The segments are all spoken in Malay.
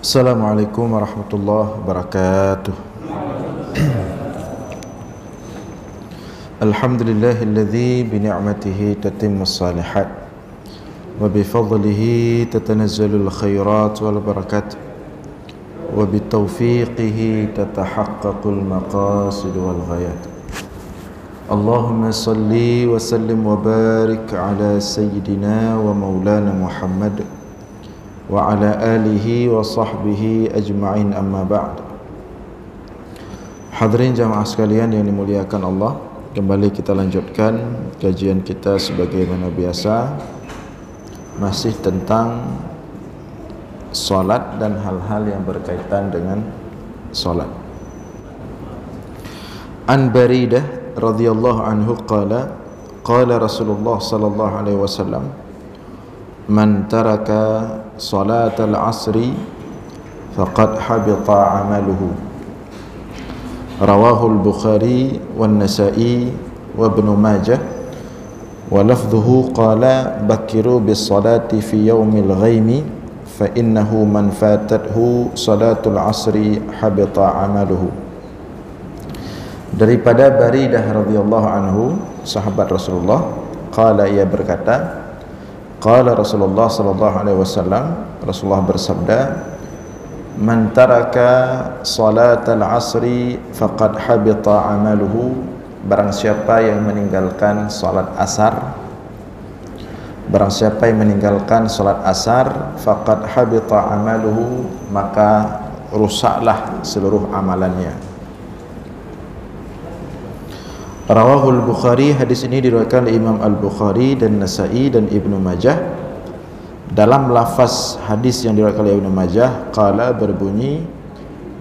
Assalamualaikum warahmatullahi wabarakatuh. Alhamdulillahilladzi bi ni'matihi tatimmus shalihat wa bi fadlihi tatanazzalul khairat wal barakat wa bi taufiqihi tatahaqqaqul maqasid wal ghayat. Allahumma salli wa sallim wa barik ala sayyidina wa maulana Muhammad wa ala alihi wa sahbihi ajma'in, amma ba'd. Hadirin jamaah sekalian yang dimuliakan Allah, kembali kita lanjutkan kajian kita sebagaimana biasa, masih tentang salat dan hal-hal yang berkaitan dengan salat. An Baridah radhiyallahu anhu qala Rasulullah sallallahu alaihi wasallam, man taraka salatal asri faqad habita amaluhu. Rawahu al-Bukhari wan Nasa'i wa Ibn Majah wa lafdhuhu qala bakiru bis salati fi yaumil ghaimi fa innahu man fatathu salatul asri habita amaluhu. Daripada Baridah radhiyallahu anhu, sahabat Rasulullah, qala, ia berkata, qala Rasulullah sallallahu alaihi wasallam, Rasulullah bersabda, man taraka salatal asri faqad habita amaluhu. Barang siapa yang meninggalkan salat asar, barang siapa yang meninggalkan salat asar, faqad habita amaluhu, maka rusaklah seluruh amalannya. Rawahul Bukhari, hadis ini diriwayatkan oleh Imam Al-Bukhari dan Nasa'i dan Ibnu Majah. Dalam lafaz hadis yang diriwayatkan oleh Ibnu Majah, qala, berbunyi,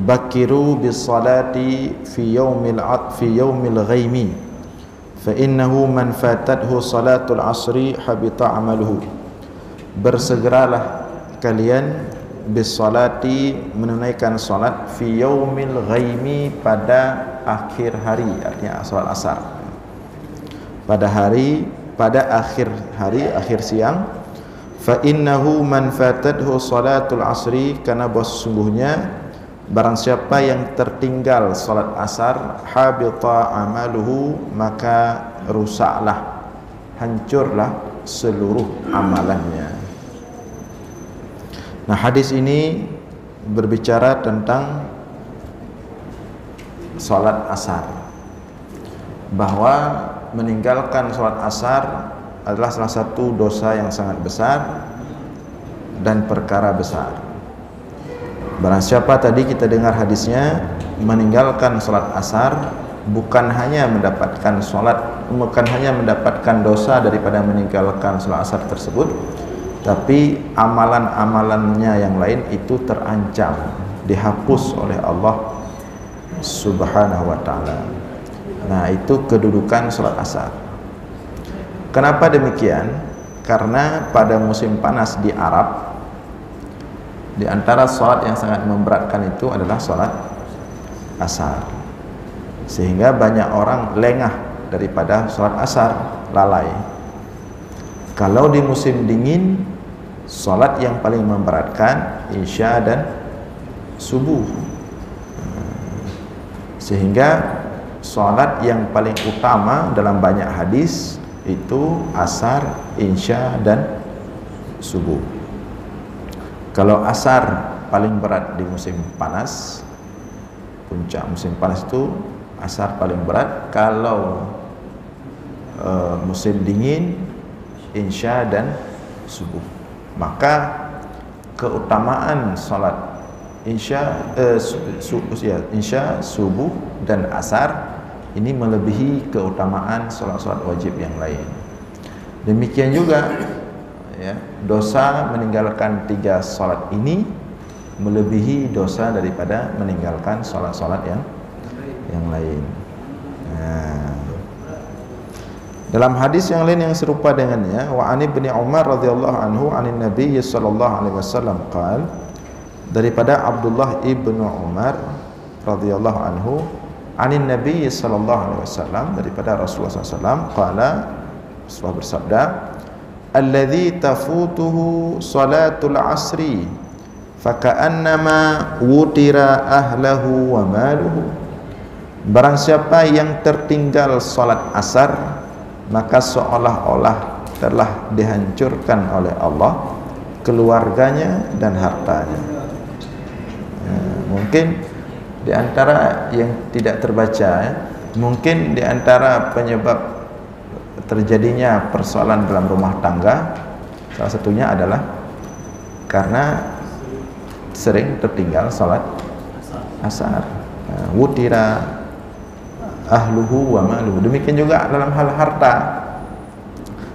bakiru bis salati fi yaumil ghaimi fa innahu man fatathu salatul asri habita amaluhu. Bersegeralah kalian bis salati, menunaikan salat, fi yaumil ghaimi, pada akhir hari, artinya salat asar, pada akhir hari, akhir siang. Fa innahu man fatathu salatul asri, karena sesungguhnya barang siapa yang tertinggal salat asar, habita amaluhu, maka rusaklah, hancurlah seluruh amalannya. Nah, hadis ini berbicara tentang salat asar, bahwa meninggalkan salat asar adalah salah satu dosa yang sangat besar dan perkara besar. Barang siapa, tadi kita dengar hadisnya, meninggalkan salat asar bukan hanya mendapatkan dosa daripada meninggalkan salat asar tersebut, tapi amalan-amalannya yang lain itu terancam dihapus oleh Allah Subhanahu wa ta'ala. Nah, itu kedudukan salat asar. Kenapa demikian? Karena pada musim panas di Arab, di antara salat yang sangat memberatkan itu adalah salat asar, sehingga banyak orang lengah daripada salat asar, lalai. Kalau di musim dingin, salat yang paling memberatkan isya dan subuh, sehingga salat yang paling utama dalam banyak hadis itu asar, isya dan subuh. Kalau asar paling berat di musim panas, puncak musim panas itu asar paling berat. Kalau musim dingin, isya dan subuh. Maka keutamaan salat isya, subuh dan asar ini melebihi keutamaan salat-salat wajib yang lain. Demikian juga ya, dosa meninggalkan 3 salat ini melebihi dosa daripada meninggalkan salat-salat yang lain. Nah, dalam hadis yang lain yang serupa dengannya, wa an Ibnu Umar radhiyallahu anhu anin Nabi sallallahu alaihi wasallam qala, daripada Abdullah ibnu Umar radhiyallahu anhu anin Nabi sallallahu alaihi wasallam, daripada Rasulullah SAW, qala, Rasulullah bersabda, alladzi tafutuhu salatul asri faka'annama wutira ahlahu wa maluhu. Barang siapa yang tertinggal salat asar, maka seolah-olah telah dihancurkan oleh Allah keluarganya dan hartanya. Mungkin di antara yang tidak terbaca, mungkin di antara penyebab terjadinya persoalan dalam rumah tangga, salah satunya adalah karena sering tertinggal salat asar. Wutira ahluhu wa maluhu. Demikian juga dalam hal harta,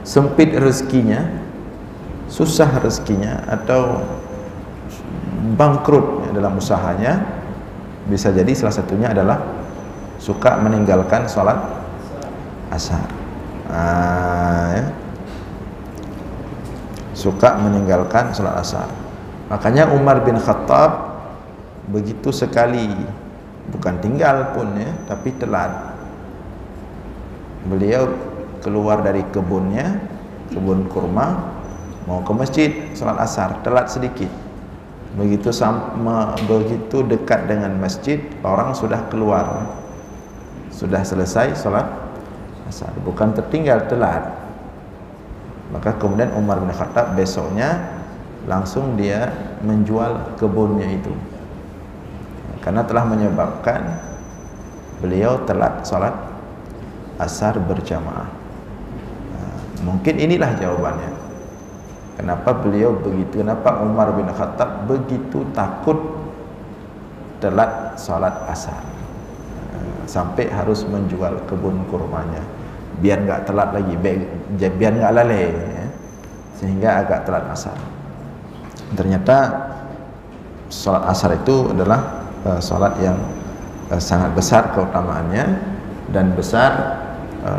sempit rezekinya, susah rezekinya, atau bangkrut dalam usahanya, bisa jadi salah satunya adalah suka meninggalkan salat asar. Suka meninggalkan salat asar. Makanya Umar bin Khattab begitu sekali, bukan tinggal pun ya, tapi telat. Beliau keluar dari kebunnya, kebun kurma, mau ke masjid salat asar, telat sedikit. Begitu dekat dengan masjid, orang sudah keluar, sudah selesai salat asar, bukan tertinggal, telat. Maka kemudian Umar bin Khattab besoknya langsung dia menjual kebunnya itu, karena telah menyebabkan beliau telat salat asar berjamaah. Mungkin inilah jawabannya. Kenapa Umar bin Khattab begitu takut telat salat asar, sampai harus menjual kebun kurmanya, biar nggak telat lagi, biar nggak lalai ya, sehingga agak telat asar. Ternyata salat asar itu adalah salat yang sangat besar keutamaannya, dan besar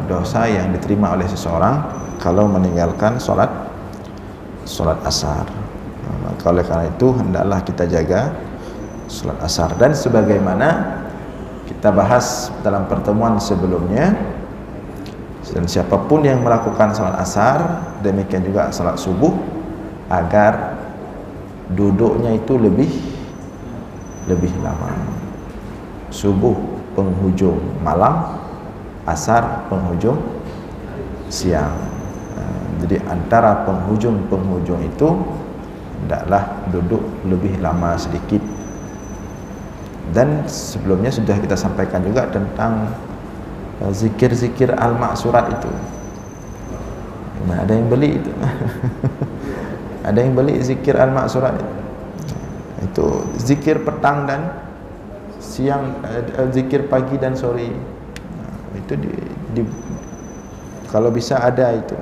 dosa yang diterima oleh seseorang kalau meninggalkan salat asar. Maka oleh karena itu hendaklah kita jaga salat asar. Dan sebagaimana kita bahas dalam pertemuan sebelumnya, dan siapapun yang melakukan salat asar, demikian juga salat subuh, agar duduknya itu lebih lama. Subuh penghujung malam, asar penghujung siang. Jadi antara penghujung itu hendaklah duduk lebih lama sedikit. Dan sebelumnya sudah kita sampaikan juga tentang zikir-zikir al-ma'surat itu. Ada yang beli itu. Ada yang beli zikir al-ma'surat itu zikir petang dan siang, zikir pagi dan sore. Itu kalau bisa ada itu,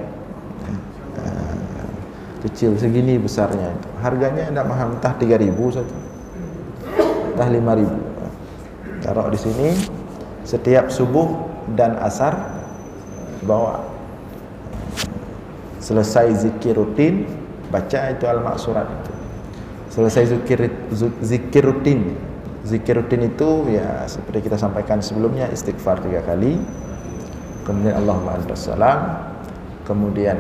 kecil segini besarnya itu. Harganya tidak mahal, entah 3.000 saja, entah 5.000. Taruh di sini setiap subuh dan asar, bawa. Selesai zikir rutin, baca itu al-ma'surat itu. Selesai zikir rutin. Zikir rutin itu ya seperti kita sampaikan sebelumnya, istighfar 3 kali, kemudian Allahumma antas salam, kemudian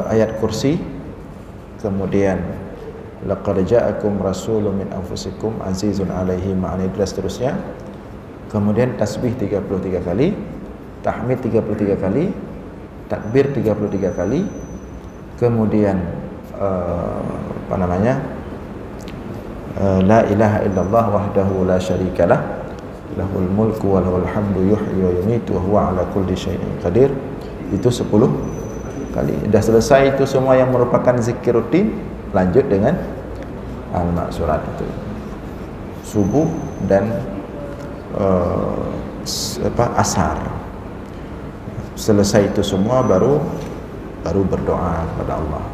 ayat kursi, kemudian laqad ja'akum rasulun min anfusikum azizun 'alaihi ma 'anittum, dan seterusnya. Kemudian tasbih 33 kali, tahmid 33 kali, takbir 33 kali, kemudian la ilaha illallah wahdahu la syarikalah lahul mulku wa lahul hamdu yuhyi wa yumiitu wa huwa ala kulli syai'in qadir. Itu 10 kali. Sudah selesai itu semua yang merupakan zikir rutin, lanjut dengan al-ma'surat itu, subuh dan asar. Selesai itu semua baru berdoa kepada Allah.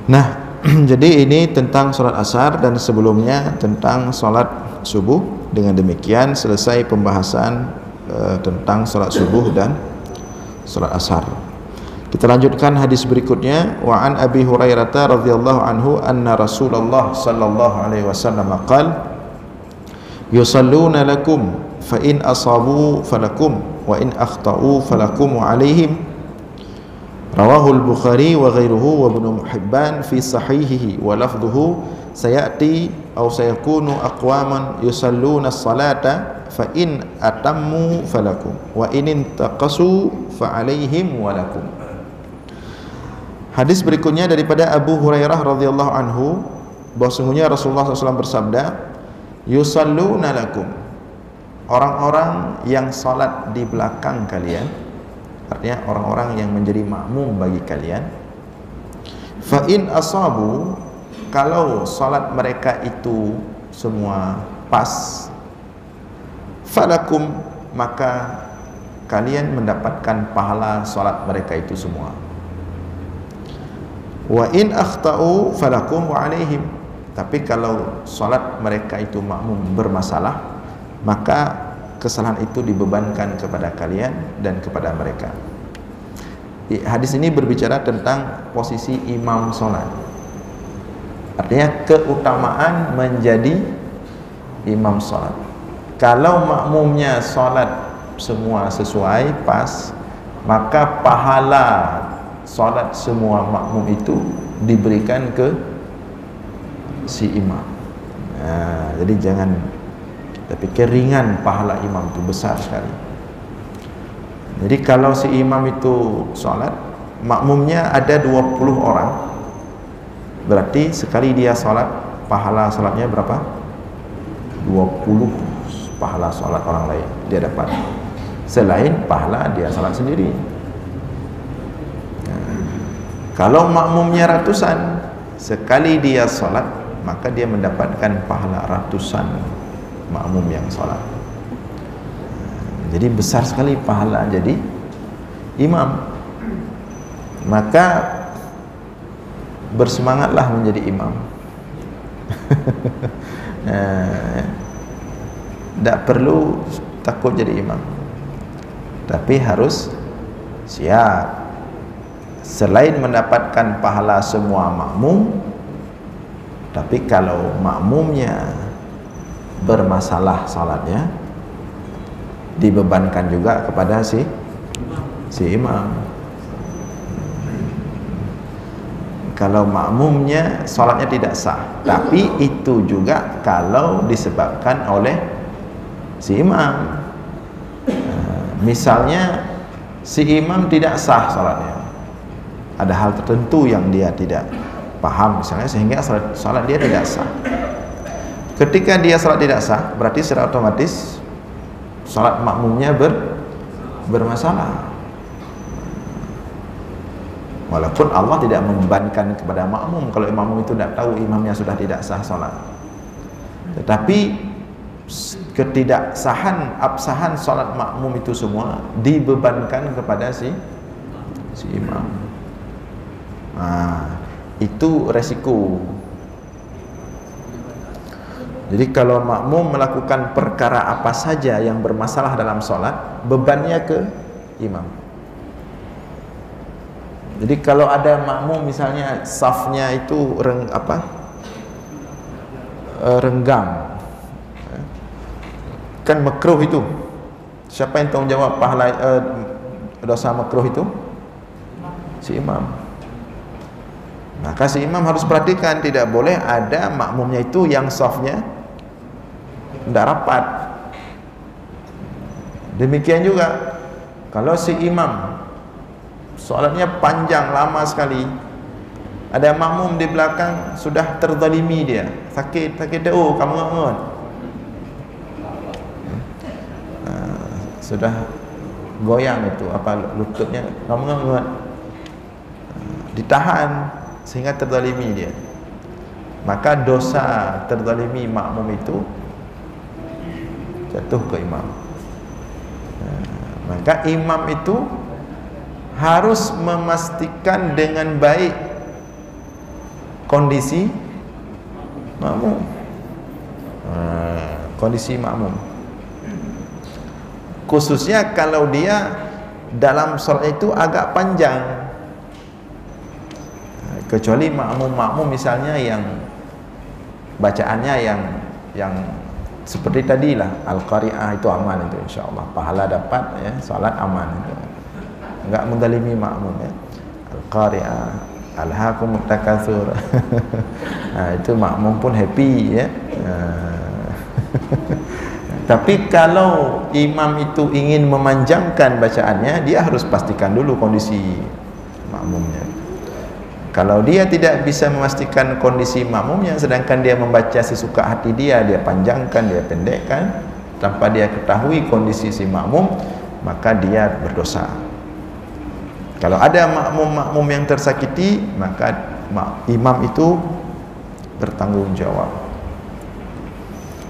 Nah, jadi ini tentang salat asar, dan sebelumnya tentang salat subuh. Dengan demikian selesai pembahasan tentang salat subuh dan salat asar. Kita lanjutkan hadis berikutnya. Wa an Abi Hurairah radhiyallahu anhu anna Rasulullah sallallahu alaihi wasallam qala yusalluna lakum fa in asabu falakum wa in akhtau falakum wa alaihim Rawahul Bukhari wa ghairuhu wa Ibnu Hibban fi sahihihi wa lafdhuhu sayati aw sayakunu aqwaman yusalluna as-salata fa in atammu falakum wa in intaqasu fa alaihim wa lakum. Hadis berikutnya daripada Abu Hurairah radhiyallahu anhu bahwa sungguhnya Rasulullah SAW bersabda, yusalluna lakum, orang-orang yang salat di belakang kalian, artinya orang-orang yang menjadi makmum bagi kalian, fa in asabu, kalau salat mereka itu semua pas, falakum, maka kalian mendapatkan pahala salat mereka itu semua. Wa in akhtau falakum wa alaihim, tapi kalau salat mereka itu makmum bermasalah, maka kesalahan itu dibebankan kepada kalian dan kepada mereka. Hadis ini berbicara tentang posisi imam salat, artinya keutamaan menjadi imam salat. Kalau makmumnya salat semua sesuai pas, maka pahala salat semua makmum itu diberikan ke si imam. Jadi jangan kita pikir ringan, pahala imam itu besar sekali. Jadi kalau si imam itu salat, makmumnya ada 20 orang, berarti sekali dia salat, pahala salatnya berapa? 20 pahala salat orang lain dia dapat, selain pahala dia salat sendiri. Kalau makmumnya ratusan, sekali dia salat, maka dia mendapatkan pahala ratusan makmum yang salat. Jadi besar sekali pahala jadi imam. Maka bersemangatlah menjadi imam. Tak perlu takut jadi imam, tapi harus siap. Selain mendapatkan pahala semua makmum, tapi kalau makmumnya bermasalah salatnya, dibebankan juga kepada si imam. Kalau makmumnya salatnya tidak sah, tapi itu juga kalau disebabkan oleh si imam. Misalnya si imam tidak sah salatnya, ada hal tertentu yang dia tidak paham misalnya, sehingga salat dia tidak sah. Ketika dia salat tidak sah, berarti secara otomatis salat makmumnya bermasalah. Walaupun Allah tidak membebankan kepada makmum kalau makmum itu tidak tahu imamnya sudah tidak sah salat, tetapi ketidaksahan, absahan salat makmum itu semua dibebankan kepada si imam. Itu resiko. Jadi kalau makmum melakukan perkara apa saja yang bermasalah dalam solat, bebannya ke imam. Jadi kalau ada makmum misalnya safnya itu renggang, kan makruh itu, siapa yang tanggung jawab pahala dosa makruh itu? Si imam. Maka si imam harus perhatikan, tidak boleh ada makmumnya itu yang safnya tidak rapat. Demikian juga kalau si imam solatnya panjang lama sekali, ada makmum di belakang sudah terzalimi, dia sakit kamu ngut, sudah goyang itu lututnya, kamu ngut, ditahan sehingga terzalimi dia, maka dosa terzalimi makmum itu jatuh ke imam. Maka imam itu harus memastikan dengan baik kondisi makmum. Kondisi makmum, khususnya kalau dia dalam salat itu agak panjang. Kecuali makmum misalnya yang bacaannya yang seperti tadilah Al-Qari'ah, itu aman, itu insyaallah pahala dapat ya, salat aman itu. Enggak mendalimi makmum ya. qari'ah, alhaakumut takatsur. Itu makmum pun happy ya. Tapi kalau imam itu ingin memanjangkan bacaannya, dia harus pastikan dulu kondisi makmumnya. Kalau dia tidak bisa memastikan kondisi makmumnya, sedangkan dia membaca sesuka hati dia panjangkan, dia pendekkan, tanpa dia ketahui kondisi si makmum, maka dia berdosa. Kalau ada makmum yang tersakiti, maka imam itu bertanggung jawab.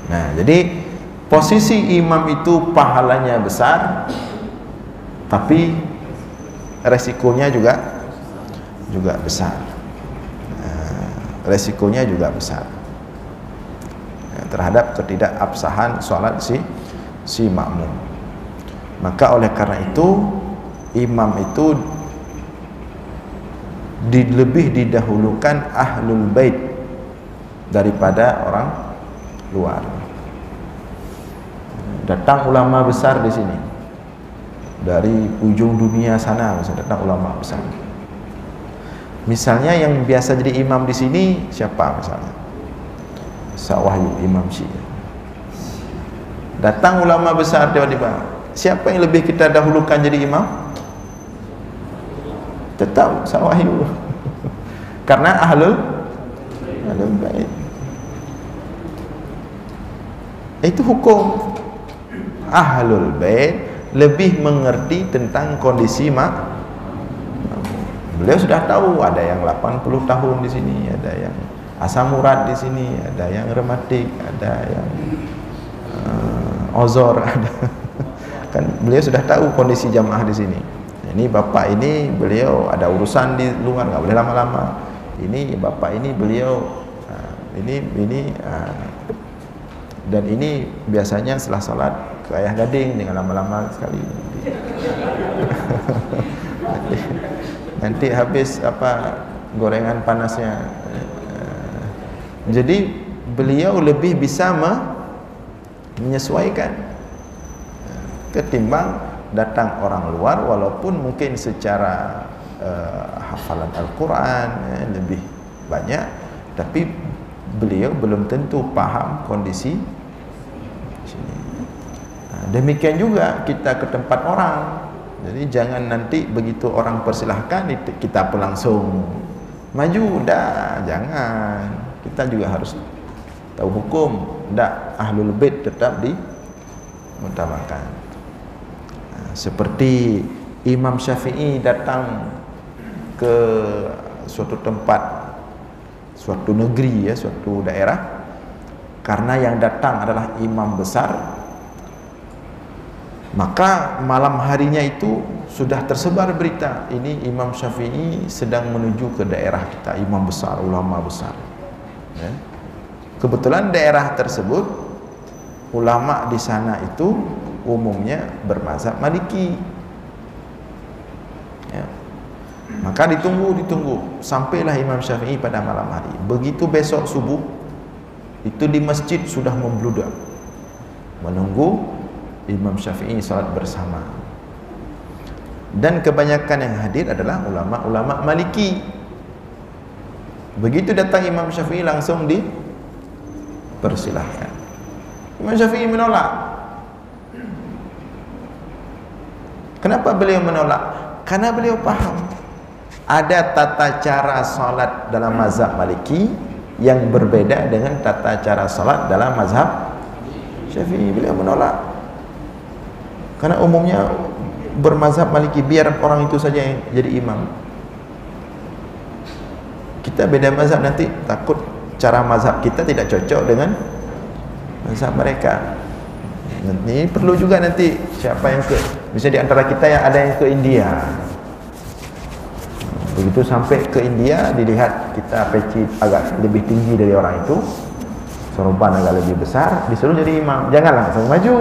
Nah, jadi posisi imam itu pahalanya besar, tapi resikonya juga besar. Resikonya juga besar terhadap ketidakabsahan sholat si makmum. Maka oleh karena itu imam itu lebih didahulukan ahlul bait daripada orang luar. Datang ulama besar di sini dari ujung dunia sana, misalnya datang ulama besar. Misalnya yang biasa jadi imam di sini siapa misalnya? Wahyu Imam Syiah. Datang ulama besar tiba-tiba, siapa yang lebih kita dahulukan jadi imam? Tetap Wahyu. Karena ahlul bait. Itu hukum. Ahlul bait lebih mengerti tentang kondisi beliau sudah tahu, ada yang 80 tahun di sini, ada yang asam urat di sini, ada yang rematik, ada yang ozor, ada kan beliau sudah tahu kondisi jamaah di sini. Ini bapak ini beliau ada urusan di luar, nggak boleh lama-lama. Ini bapak ini beliau dan ini biasanya setelah sholat ke ayah gading dengan lama-lama sekali. Nanti habis gorengan panasnya. Jadi beliau lebih bisa menyesuaikan ketimbang datang orang luar, walaupun mungkin secara hafalan Al-Quran lebih banyak, tapi beliau belum tentu paham kondisi sini. Demikian juga kita ke tempat orang. Jadi jangan nanti begitu orang persilahkan kita pun langsung maju, jangan. Kita juga harus tahu hukum. Ahlul bait tetap diutamakan. Seperti Imam Syafi'i datang ke suatu tempat, suatu negeri suatu daerah, karena yang datang adalah imam besar, maka malam harinya itu sudah tersebar berita, ini Imam Syafi'i sedang menuju ke daerah kita, imam besar, ulama besar. Kebetulan daerah tersebut ulama di sana itu umumnya bermazhab Maliki. Maka ditunggu sampailah Imam Syafi'i pada malam hari. Begitu besok subuh itu di masjid sudah membludak menunggu Imam Syafi'i salat bersama. Dan kebanyakan yang hadir adalah ulama-ulama Maliki. Begitu datang Imam Syafi'i langsung dipersilahkan. Imam Syafi'i menolak. Kenapa beliau menolak? Karena beliau paham ada tata cara salat dalam mazhab Maliki yang berbeda dengan tata cara salat dalam mazhab Syafi'i. Beliau menolak. Karena umumnya bermazhab Maliki, biar orang itu saja yang jadi imam. Kita beda mazhab, nanti takut cara mazhab kita tidak cocok dengan mazhab mereka. Ini perlu juga nanti siapa yang bisa di antara kita yang ada yang ke India. Begitu sampai ke India, dilihat kita peci agak lebih tinggi dari orang itu, sorban agak lebih besar, disuruh jadi imam. Jangan langsung maju.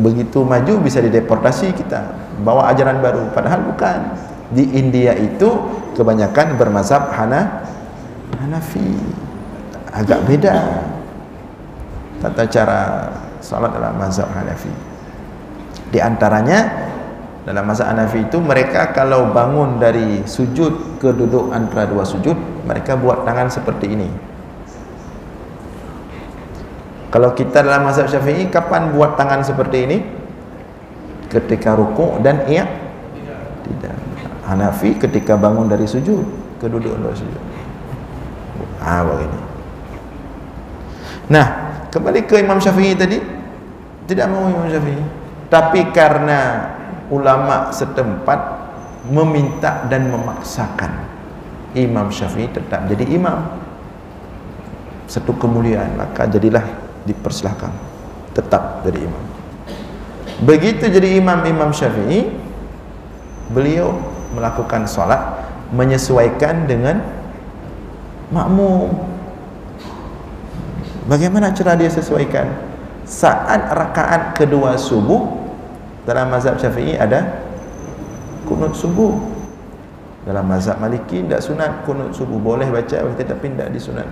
Begitu maju bisa dideportasi kita, bawa ajaran baru. Padahal bukan. Di India itu kebanyakan bermazhab Hanafi, agak beda tata cara salat dalam mazhab Hanafi. Di antaranya Dalam mazhab Hanafi itu mereka kalau bangun dari sujud ke duduk antara dua sujud, mereka buat tangan seperti ini. Kalau kita dalam mazhab Syafi'i, kapan buat tangan seperti ini? Ketika rukuk dan tidak. Hanafi ketika bangun dari sujud ke duduk dua sujud. Begini. Nah, kembali ke Imam Syafi'i tadi, tidak mau Imam Syafi'i, tapi karena ulama setempat meminta dan memaksakan, Imam Syafi'i tetap jadi imam. Satu kemuliaan, maka jadilah dipersilahkan tetap jadi imam. Begitu jadi imam Imam Syafi'i, beliau melakukan sholat menyesuaikan dengan makmum. Bagaimana cara dia sesuaikan? Saat rakaat kedua subuh, dalam mazhab Syafi'i ada kunut subuh. Dalam mazhab Maliki tidak sunat kunut subuh, boleh baca tetapi tidak disunat,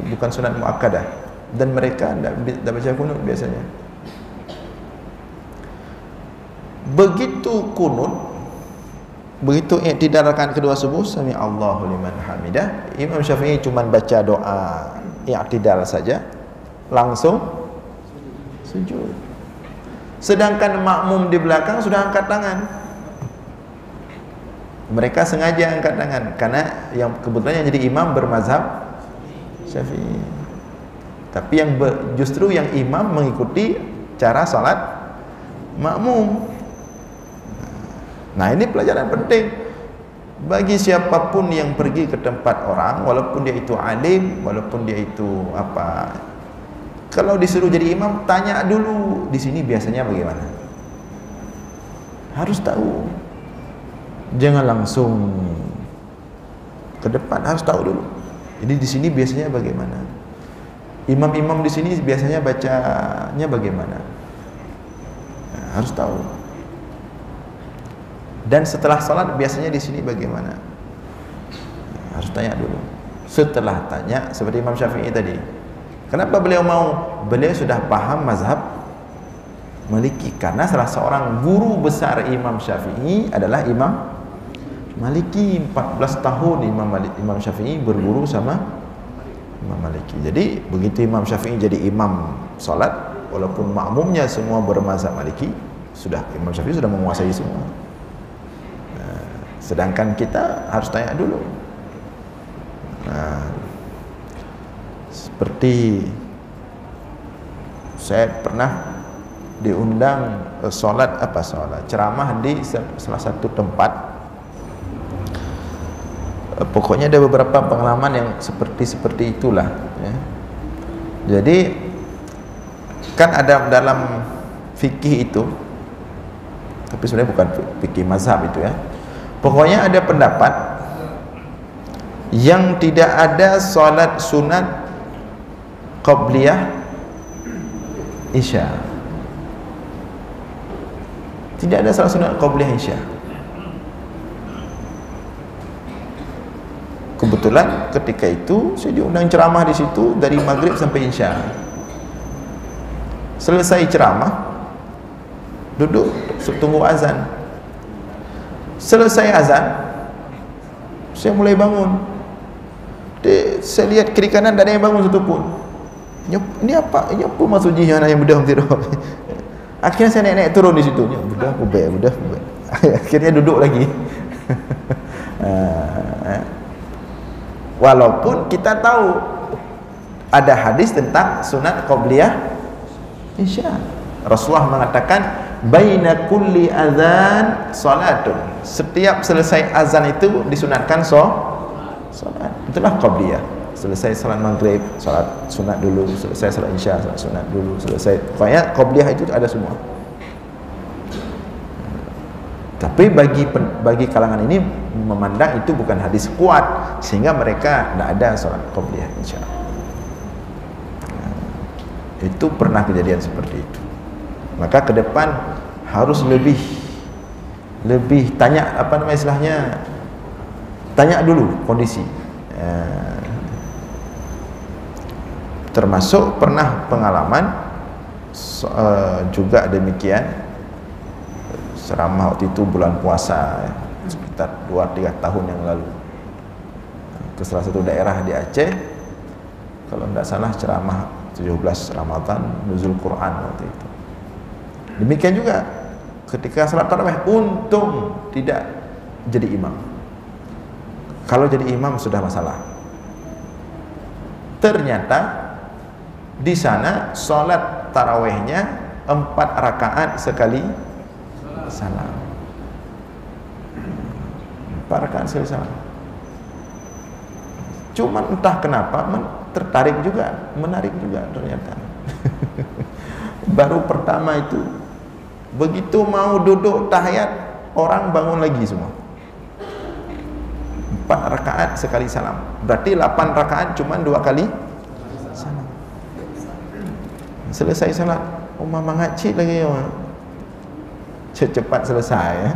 bukan sunat muakkadah, dan mereka tidak baca kunut biasanya. Begitu kunut, begitu i'tidal rakaat kedua subuh, sami Allahu liman hamidah, Imam Syafi'i cuma baca doa i'tidal saja, langsung sujud. Sedangkan makmum di belakang sudah angkat tangan. Mereka sengaja angkat tangan karena yang kebetulan yang jadi imam bermazhab Syafi'i. Tapi justru yang imam mengikuti cara salat makmum. Nah, ini pelajaran penting bagi siapapun yang pergi ke tempat orang, walaupun dia itu alim, walaupun dia itu apa. Kalau disuruh jadi imam, tanya dulu di sini biasanya bagaimana. Harus tahu. Jangan langsung ke depan, harus tahu dulu. Jadi di sini biasanya bagaimana. Imam-imam di sini biasanya bacanya bagaimana. Nah, harus tahu. Dan setelah salat biasanya di sini bagaimana. Nah, harus tanya dulu. Setelah tanya, seperti Imam Syafi'i tadi. Kenapa beliau mau? Beliau sudah paham mazhab Maliki, karena salah seorang guru besar Imam Syafi'i adalah Imam Maliki. 14 tahun Imam Syafi'i berguru sama Imam Maliki. Jadi begitu Imam Syafi'i jadi imam salat, walaupun makmumnya semua bermazhab Maliki, Imam Syafi'i sudah menguasai semua. Sedangkan kita harus tanya dulu. Seperti saya pernah diundang ceramah di salah satu tempat. Pokoknya ada beberapa pengalaman yang seperti itulah ya. Jadi kan ada dalam fikih itu, tapi sebenarnya bukan fikih mazhab itu ya. Pokoknya ada pendapat yang tidak ada salat sunat qabliyah isya. Tidak ada salat sunat qabliyah isya. Kebetulan ketika itu saya diundang ceramah di situ dari maghrib sampai isya. Selesai ceramah, duduk tunggu azan. Selesai azan, saya mulai bangun. Saya lihat kiri kanan tak ada yang bangun satu pun. Ini apa? Ini apa maksudnya anak yang bedah tidur? Akhirnya saya naik turun di situ. Bedah. Akhirnya duduk lagi. Walaupun kita tahu ada hadis tentang sunat qabliyah isya. Rasulullah mengatakan baina kulli azan salatun. Setiap selesai azan itu disunatkan salat. Itulah qabliyah. Selesai salat maghrib, salat sunat dulu. Selesai salat isya, salat sunat dulu. Selesai. Pokoknya qabliyah itu ada semua. Tapi bagi kalangan ini memandang itu bukan hadis kuat, sehingga mereka tidak ada salat qabliyah isya. Itu pernah kejadian seperti itu. Maka ke depan harus lebih tanya istilahnya, tanya dulu kondisi. Termasuk pernah pengalaman juga demikian. ceramah waktu itu bulan puasa ya, sekitar 2-3 tahun yang lalu, ke salah satu daerah di Aceh. Kalau tidak salah ceramah 17 Ramadan nuzul Quran waktu itu. Demikian juga ketika salat tarawih, untung tidak jadi imam. Kalau jadi imam sudah masalah. Ternyata di sana salat tarawihnya 4 rakaat sekali salam. 4 rakaat sekali salam. Cuma entah kenapa tertarik juga, menarik juga ternyata. Baru pertama itu, begitu mau duduk tahiyat, orang bangun lagi semua. 4 rakaat sekali salam. Berarti 8 rakaat cuma 2 kali salam. Selesai salat, mama ngacik lagi ya. Cepat selesai ya.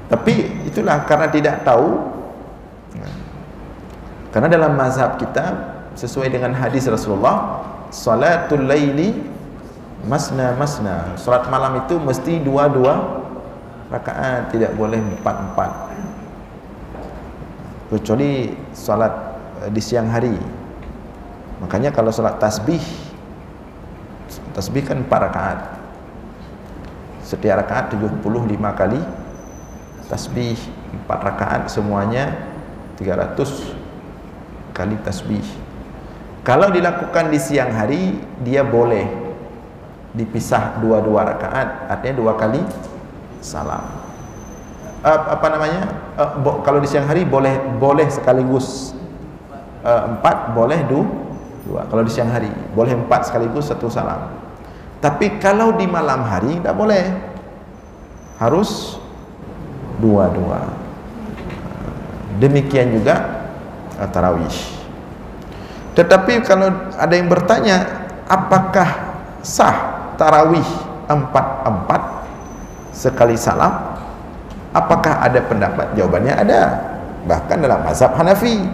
Tapi itulah karena tidak tahu. Karena dalam mazhab kita sesuai dengan hadis Rasulullah, salatul laili masna masna. Salat malam itu mesti 2 rakaat, tidak boleh 4. Kecuali salat di siang hari. Makanya kalau salat tasbih kan 4 rakaat. Setiap rakaat 75 kali tasbih, 4 rakaat semuanya 300 kali tasbih. Kalau dilakukan di siang hari, dia boleh dipisah 2 rakaat, artinya 2 kali salam. Kalau di siang hari boleh sekaligus 4, boleh 2. Kalau di siang hari boleh 4 sekaligus 1 salam. Tapi kalau di malam hari tidak boleh, harus 2. Demikian juga tarawih. Tetapi kalau ada yang bertanya, apakah sah tarawih 4 sekali salam? Apakah ada pendapat? Jawabannya ada. Bahkan dalam mazhab Hanafi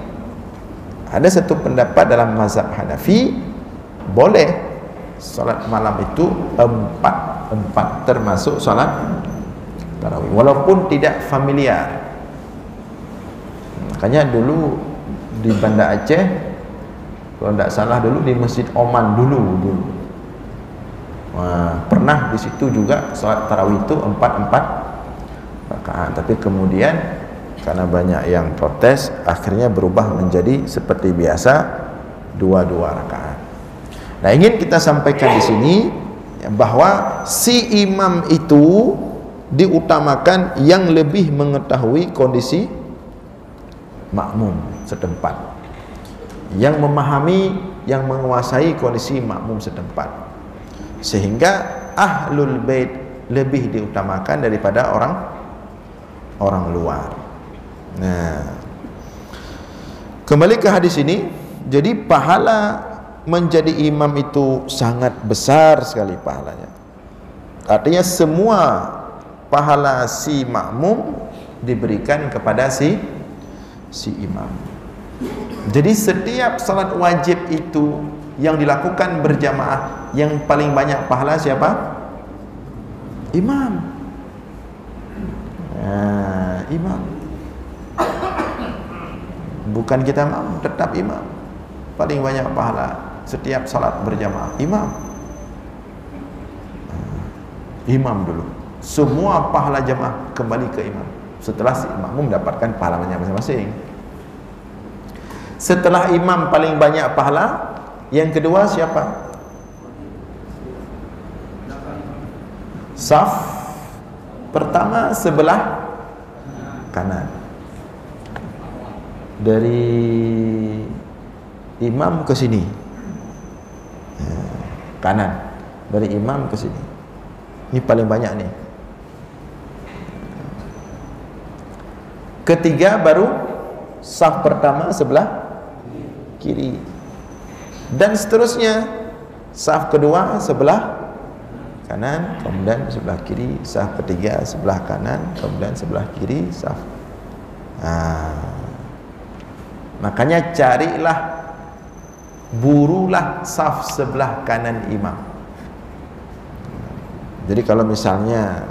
ada satu pendapat dalam mazhab Hanafi, boleh salat malam itu 4 termasuk salat tarawih, walaupun tidak familiar. Makanya dulu di Banda Aceh, kalau tidak salah dulu di Masjid Oman dulu. Pernah di situ juga salat tarawih itu 4 rakaat. Tapi kemudian karena banyak yang protes, akhirnya berubah menjadi seperti biasa 2 rakaat. Nah, ingin kita sampaikan di sini bahwa si imam itu diutamakan yang lebih mengetahui kondisi makmum setempat, yang memahami, yang menguasai kondisi makmum setempat, sehingga ahlul bait lebih diutamakan daripada orang luar. Nah, kembali ke hadis ini, jadi pahala menjadi imam itu sangat besar sekali pahalanya. Artinya semua pahala si makmum diberikan kepada si imam. Jadi setiap salat wajib itu yang dilakukan berjamaah, yang paling banyak pahala siapa? Imam. Imam. Bukan kita makmum, tetap imam. Paling banyak pahala setiap salat berjamaah imam. Imam dulu. Semua pahala jamaah kembali ke imam. Setelah si makmum mendapatkan pahalanya masing-masing. Setelah imam paling banyak pahala, yang kedua siapa? Saf pertama sebelah kanan. Dari imam ke sini, kanan. Dari imam ke sini. Ini paling banyak nih. Ketiga baru saf pertama sebelah kiri. Dan seterusnya, saf kedua sebelah kanan, kemudian sebelah kiri, saf ketiga sebelah kanan, kemudian sebelah kiri, saf. Makanya carilah, burulah saf sebelah kanan imam. Jadi kalau misalnya,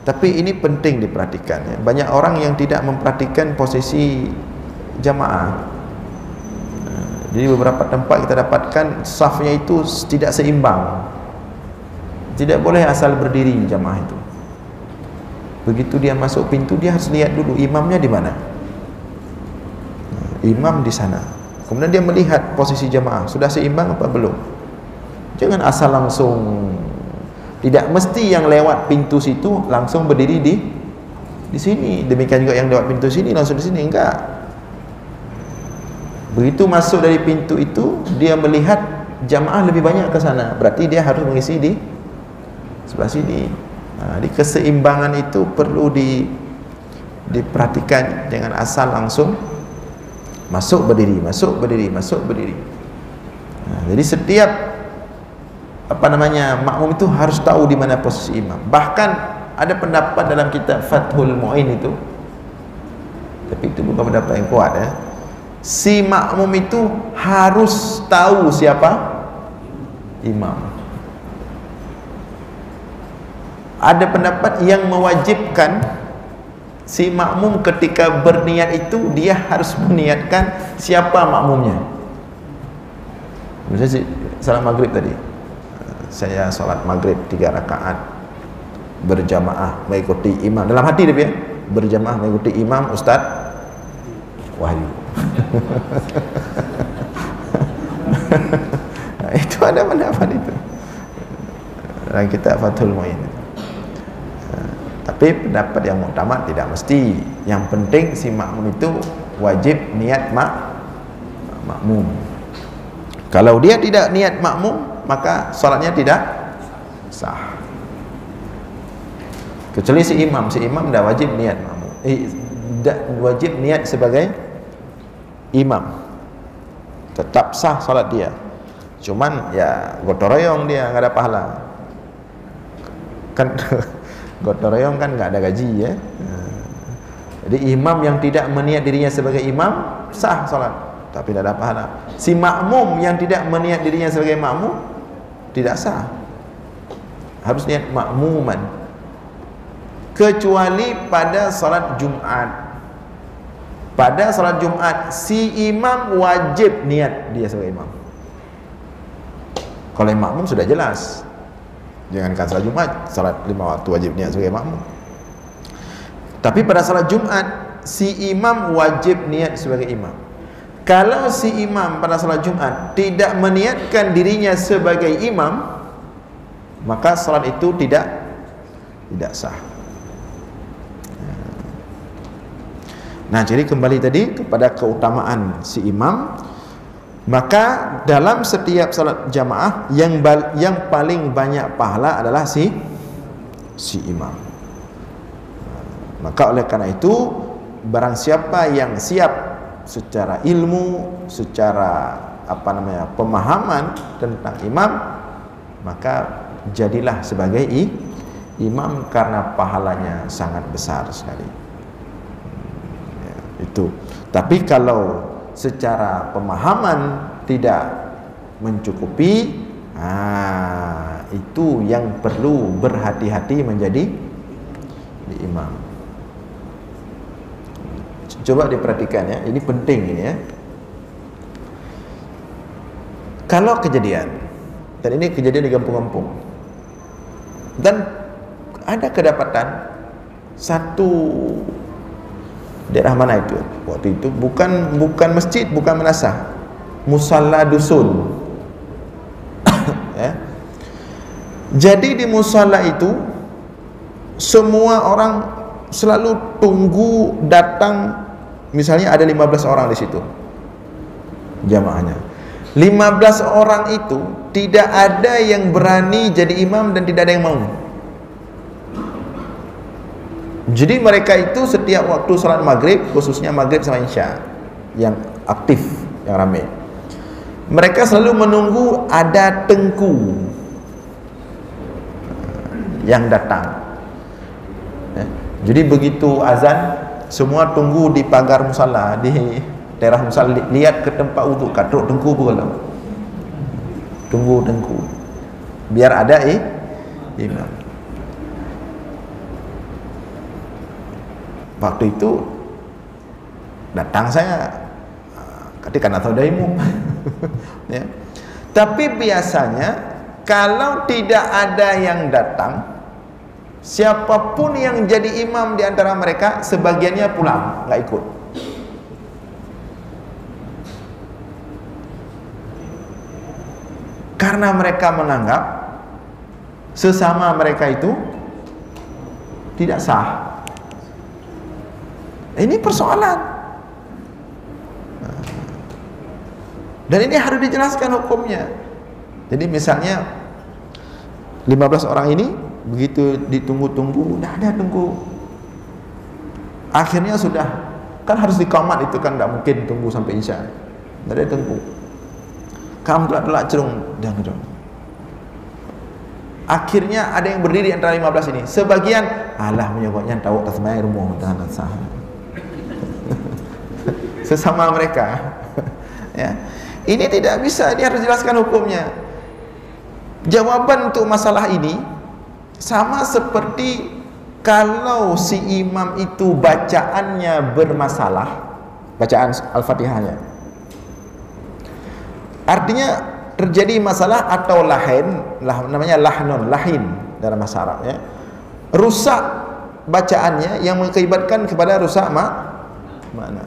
tapi ini penting diperhatikan ya. Banyak orang yang tidak memperhatikan posisi jamaah. Jadi beberapa tempat kita dapatkan safnya itu tidak seimbang. Tidak boleh asal berdiri jamaah itu. Begitu dia masuk pintu, dia harus lihat dulu imamnya di mana. Imam di sana. Kemudian dia melihat posisi jamaah sudah seimbang apa belum. Jangan asal langsung. Tidak mesti yang lewat pintu situ langsung berdiri di sini. Demikian juga yang lewat pintu sini langsung di sini, enggak. Begitu masuk dari pintu itu, dia melihat jamaah lebih banyak ke sana, berarti dia harus mengisi di sebelah sini. Di keseimbangan itu perlu diperhatikan, jangan asal langsung masuk berdiri, masuk berdiri, masuk berdiri. Jadi setiap makmum itu harus tahu di mana posisi imam. Bahkan ada pendapat dalam kitab Fathul Mu'in itu, tapi itu bukan pendapat yang kuat ya. Si makmum itu harus tahu siapa imam. Ada pendapat yang mewajibkan si makmum ketika berniat itu dia harus meniatkan siapa makmumnya. Misalnya salat maghrib tadi, saya salat maghrib 3 rakaat berjamaah mengikuti imam, dalam hati dia berjamaah mengikuti imam Ustaz Wahyu. Itu ada pendapat itu dalam kitab Fathul Mu'in. Tapi pendapat yang muktamad tidak mesti. Yang penting si makmum itu wajib niat makmum. Kalau dia tidak niat makmum, maka salatnya tidak sah. Kecuali si imam tidak wajib niat makmum. Tidak wajib niat sebagai imam, tetap sah salat dia. Cuman ya gotong royong, dia nggak ada pahala kan. Gotong royong kan nggak ada gaji ya. Jadi imam yang tidak meniat dirinya sebagai imam sah salat, tapi tidak ada pahala. Si makmum yang tidak meniat dirinya sebagai makmum tidak sah, harus niat makmuman. Kecuali pada salat Jumat. Pada salat Jumat si imam wajib niat dia sebagai imam. Kalau makmum sudah jelas. Jangankan salat Jumat, salat 5 waktu wajib niat sebagai makmum. Tapi pada salat Jumat si imam wajib niat sebagai imam. Kalau si imam pada salat Jumat tidak meniatkan dirinya sebagai imam, maka salat itu tidak sah. Nah, jadi kembali tadi kepada keutamaan si imam. Maka dalam setiap salat jamaah yang paling banyak pahala adalah si imam. Maka oleh karena itu, barang siapa yang siap secara ilmu, secara pemahaman tentang imam, maka jadilah sebagai imam karena pahalanya sangat besar sekali. Itu. Tapi kalau secara pemahaman tidak mencukupi, itu yang perlu berhati-hati menjadi imam. Coba diperhatikan ya, ini penting ini ya. Kalau kejadian, dan ini kejadian di kampung-kampung, dan ada kedapatan satu daerah mana itu? Waktu itu bukan masjid, bukan madrasah, musalla dusun. Ya. Jadi di musalla itu semua orang selalu tunggu datang. Misalnya ada 15 orang di situ jamaahnya. 15 orang itu tidak ada yang berani jadi imam dan tidak ada yang mau. Jadi mereka itu setiap waktu salat maghrib, khususnya maghrib sama isya, yang aktif, yang ramai, mereka selalu menunggu ada tengku yang datang. Jadi begitu azan, semua tunggu di pagar musalla, di daerah musalla, lihat ke tempat wudhu, kaduk tengku pula, tunggu tengku, biar ada imam. Waktu itu datang saya ketika tahu daimu. Ya. Tapi biasanya kalau tidak ada yang datang, siapapun yang jadi imam di antara mereka, sebagiannya pulang, nggak ikut. Karena mereka menganggap sesama mereka itu tidak sah. Ini persoalan. Dan ini harus dijelaskan hukumnya. Jadi misalnya 15 orang ini begitu ditunggu-tunggu, tidak ada tunggu. Akhirnya sudah, kan harus dikomat itu kan, tidak mungkin tunggu sampai isya. Tidak ada tunggu. Kamu telah cerung dan cerung. Akhirnya ada yang berdiri antara 15 ini. Sebagian, alah menyebutnya tahu tasmai rumah dan sah. Sesama mereka. Ya. Ini tidak bisa, dia harus jelaskan hukumnya. Jawaban untuk masalah ini sama seperti kalau si imam itu bacaannya bermasalah, bacaan Al-Fatihahnya, artinya terjadi masalah atau namanya lahin dalam bahasa Arab, ya. Rusak bacaannya yang mengakibatkan kepada rusak makna.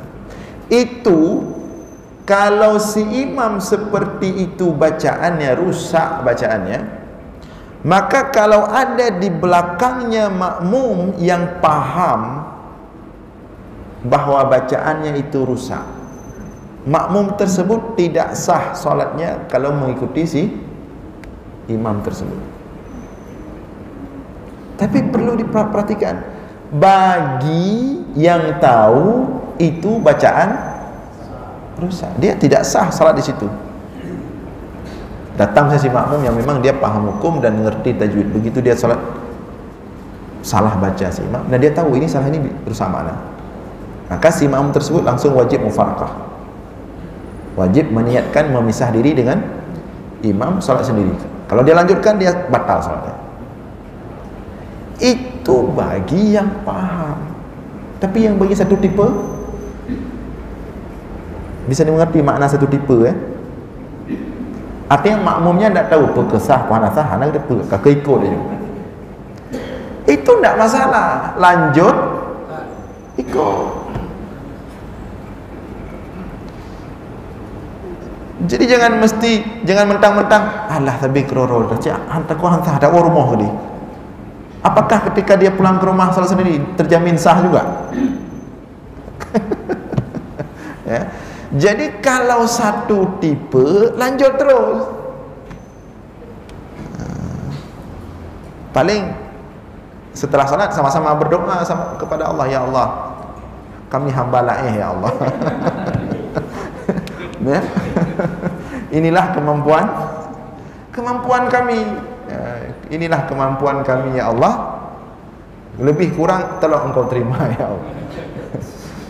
Itu kalau si imam seperti itu bacaannya rusak bacaannya, maka kalau ada di belakangnya makmum yang paham bahwa bacaannya itu rusak, makmum tersebut tidak sah solatnya kalau mengikuti si imam tersebut. Tapi perlu diperhatikan, bagi yang tahu itu bacaan rusak, dia tidak sah salat di situ. Datang si makmum yang memang dia paham hukum dan mengerti tajwid, begitu dia salat salah baca si imam, dan dia tahu ini salah, ini rusak makna, maka si makmum tersebut langsung wajib mufaraqah, wajib meniatkan memisah diri dengan imam, salat sendiri. Kalau dia lanjutkan, dia batal salatnya. Itu bagi yang paham. Tapi yang bagi satu tipe, bisa dimengerti makna satu tipe, artinya makmumnya tidak tahu perkesah panasah, anak dia kakek ikut dia. Itu tidak masalah, lanjut ikut. Jadi jangan mentang-mentang alah tapi keroro hantar ku hantar ada rumah tadi. Apakah ketika dia pulang ke rumah salat sendiri terjamin sah juga? Ya. Jadi kalau satu tipe, lanjut terus. Paling setelah salat sama-sama berdoa kepada Allah, ya Allah, kami hamba lain, ya Allah. Ya. Inilah kemampuan kami. Inilah kemampuan kami, ya Allah. Lebih kurang tolong engkau terima, ya Allah.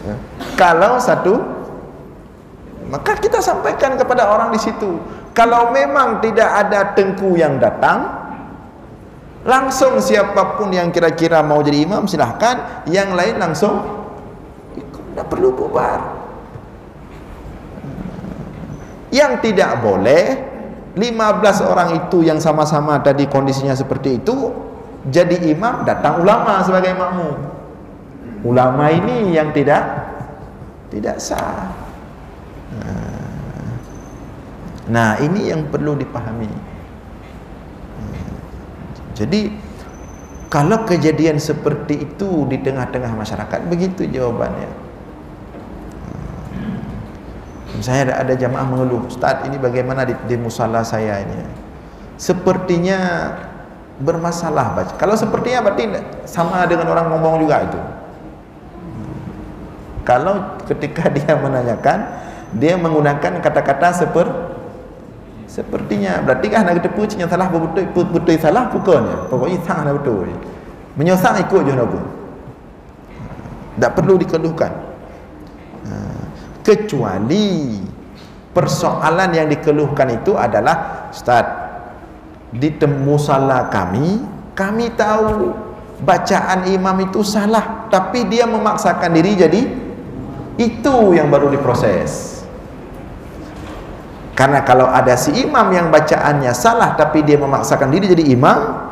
Ya. Kalau satu, maka kita sampaikan kepada orang di situ. Kalau memang tidak ada tengku yang datang, langsung siapapun yang kira-kira mau jadi imam silahkan, yang lain langsung ikut, tidak perlu bubar. Yang tidak boleh 15 orang itu yang sama-sama tadi kondisinya seperti itu jadi imam, datang ulama sebagai makmum. Ulama ini yang tidak sah. Nah, ini yang perlu dipahami. Jadi kalau kejadian seperti itu di tengah-tengah masyarakat, begitu jawabannya. Misalnya ada jamaah mengeluh, Ustaz, ini bagaimana di musala saya ini? Sepertinya bermasalah baca. Kalau sepertinya berarti sama dengan orang ngomong juga itu. Kalau ketika dia menanyakan, dia menggunakan kata-kata sepertinya, berarti kan nak tepu yang salah betul salah bukannya. Pokoknya sang ada betul. Menyosang ikut je nak pun. Tak perlu dikeluhkan. Kecuali persoalan yang dikeluhkan itu adalah, Ustaz, di musala kami tahu bacaan imam itu salah tapi dia memaksakan diri jadi, itu yang baru diproses. Karena kalau ada si imam yang bacaannya salah tapi dia memaksakan diri jadi imam,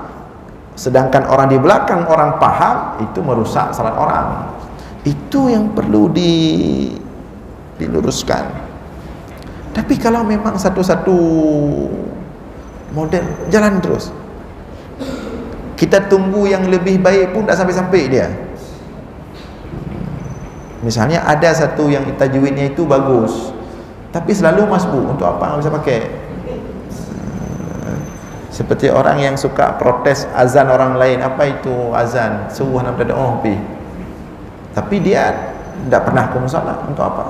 sedangkan orang di belakang orang paham, itu merusak salat orang. Itu yang perlu diluruskan. Tapi kalau memang satu-satu model jalan terus, kita tunggu yang lebih baik pun tak sampai-sampai dia. Misalnya ada satu yang tajwidnya itu bagus tapi selalu masbuk, untuk apa nggak bisa pakai? Seperti orang yang suka protes azan orang lain, apa itu azan subuh nak berdoa tapi dia tidak pernah ke musala, untuk apa?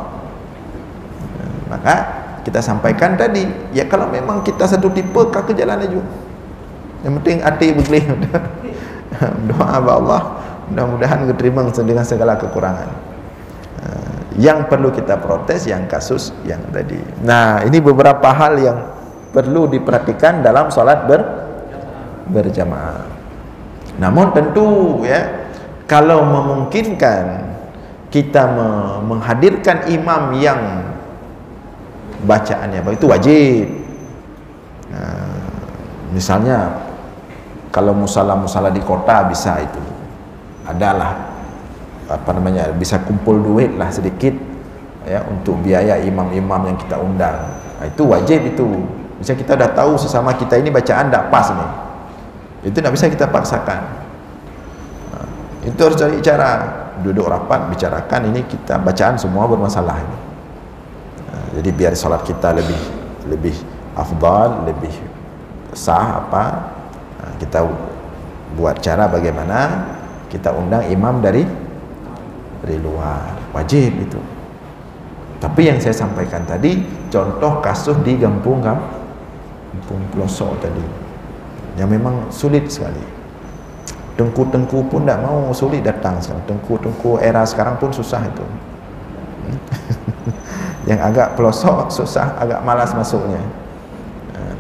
Maka kita sampaikan tadi, ya kalau memang kita satu tipe, ke jalan aja. Yang penting hati bersih. Doa kepada Allah, mudah-mudahan diterima dengan segala kekurangan. Yang perlu kita protes yang kasus yang tadi. Nah, ini beberapa hal yang perlu diperhatikan dalam salat berjamaah. Namun tentu ya, kalau memungkinkan kita menghadirkan imam yang bacaannya itu wajib. Misalnya kalau musala-musala di kota bisa, itu adalah apa namanya, bisa kumpul duit lah sedikit ya untuk biaya imam-imam yang kita undang. Itu wajib itu. Misalnya kita dah tahu sesama kita ini bacaan tak pas nih, itu tak bisa kita paksakan. Itu harus cari cara, duduk rapat bicarakan, ini kita bacaan semua bermasalah ini. Jadi biar salat kita lebih afdal, lebih sah apa, kita buat cara bagaimana kita undang imam dari luar, wajib itu. Tapi yang saya sampaikan tadi contoh kasus di kampung pelosok tadi yang memang sulit sekali. Tengku-tengku pun tak mau, sulit datang sekarang. Tengku-tengku era sekarang pun susah itu. Yang agak pelosok susah, agak malas masuknya.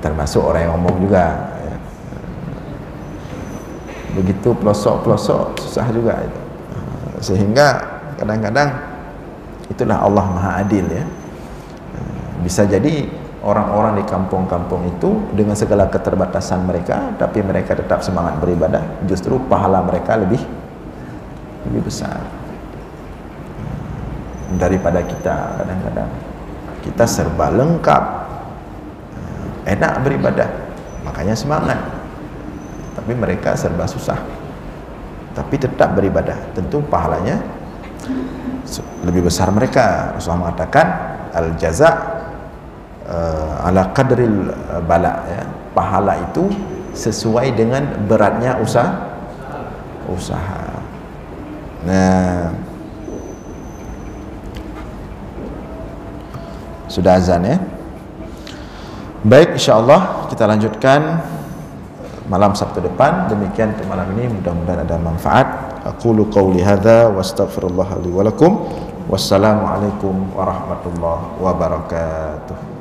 Termasuk orang yang ngomong juga. Begitu pelosok-pelosok susah juga itu. Sehingga kadang-kadang itulah Allah Maha Adil ya. Bisa jadi orang-orang di kampung-kampung itu dengan segala keterbatasan mereka, tapi mereka tetap semangat beribadah, justru pahala mereka lebih besar daripada kita. Kadang-kadang kita serba lengkap, enak beribadah, makanya semangat, tapi mereka serba susah tapi tetap beribadah, tentu pahalanya lebih besar mereka. Rasulullah mengatakan al-jaza ala qadril bala ya. Pahala itu sesuai dengan beratnya usaha. Nah, sudah azan ya. Baik, insyaallah kita lanjutkan malam Sabtu depan. Demikian untuk malam ini, mudah-mudahan ada manfaat. Aqulu qawli hadza wa astaghfirullah li wa lakum. Wassalamualaikum warahmatullahi wabarakatuh.